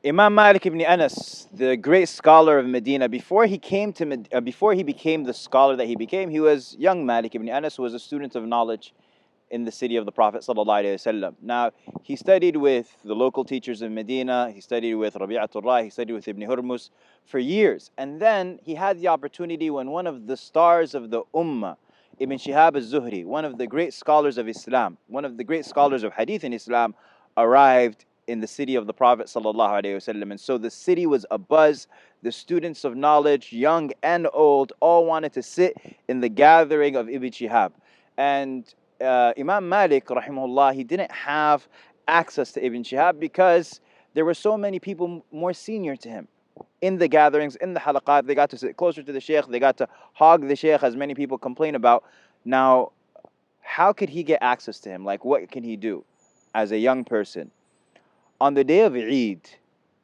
Imam Malik ibn Anas, the great scholar of Medina, before he became the scholar that he became, he was young Malik ibn Anas, who was a student of knowledge in the city of the Prophet ﷺ. Now, he studied with the local teachers of Medina, he studied with Rabi'atul Ra'i, he studied with Ibn Hurmuz for years. And then he had the opportunity when one of the stars of the Ummah, Ibn Shihab al-Zuhri, one of the great scholars of Islam, one of the great scholars of Hadith in Islam, arrived in the city of the Prophet ﷺ. And so the city was abuzz. The students of knowledge, young and old, all wanted to sit in the gathering of Ibn Shihab. And Imam Malik, rahimahullah, he didn't have access to Ibn Shihab because there were so many people more senior to him. In the gatherings, in the halaqat, they got to sit closer to the sheikh, they got to hog the sheikh, as many people complain about. Now, how could he get access to him? Like, what can he do as a young person? On the day of Eid,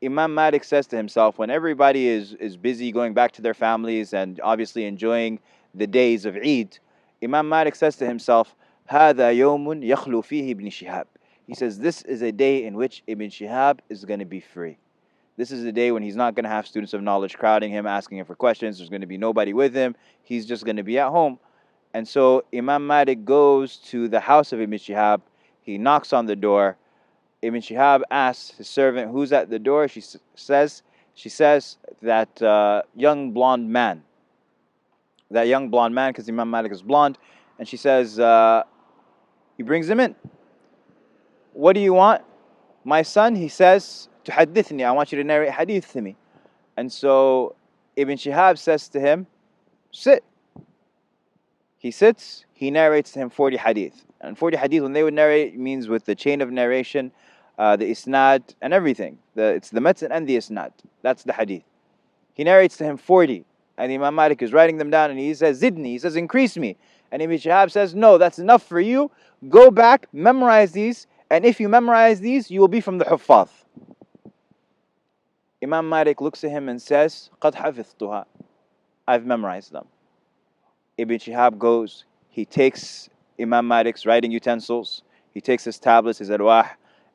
Imam Malik says to himself, when everybody is busy going back to their families and obviously enjoying the days of Eid, Imam Malik says to himself, هَذَا يَوْمٌ يَخْلُو فِيهِ ibn Shihab. He says, this is a day in which Ibn Shihab is going to be free. This is a day when he's not going to have students of knowledge crowding him, asking him for questions. There's going to be nobody with him. He's just going to be at home. And so Imam Malik goes to the house of Ibn Shihab. He knocks on the door. Ibn Shihab asks his servant, who's at the door? She says that young blonde man. That young blonde man, because Imam Malik is blonde. And she says, he brings him in. What do you want? My son, he says, تحدثني, I want you to narrate hadith to me. And so Ibn Shihab says to him, sit. He sits, he narrates to him 40 hadith. And 40 hadith, when they would narrate, it means with the chain of narration, the isnad and everything. It's the matn and the isnad. That's the hadith. He narrates to him 40. And Imam Malik is writing them down and he says, zidni, he says, increase me. And Ibn Shihab says, no, that's enough for you. Go back, memorize these. And if you memorize these, you will be from the huffaz. Imam Malik looks at him and says, قَدْ حَفِظْتُهَا, I've memorized them. Ibn Shihab goes, he takes Imam Malik's writing utensils, he takes his tablets, his arwah,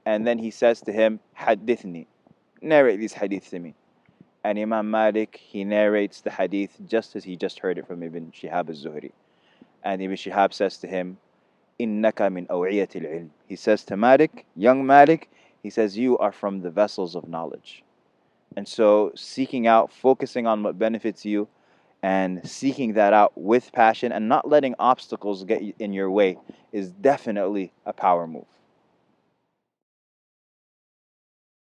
and then he says to him, حَدِّثْنِي, narrate these hadith to me. And Imam Malik, he narrates the hadith just as he just heard it from Ibn Shihab al-Zuhri. And Ibn Shihab says to him, إِنَّكَ مِنْ أَوْعِيَةِ الْعِلْمِ. He says to Malik, young Malik, he says, you are from the vessels of knowledge. And so seeking out, focusing on what benefits you, and seeking that out with passion and not letting obstacles get in your way is definitely a power move.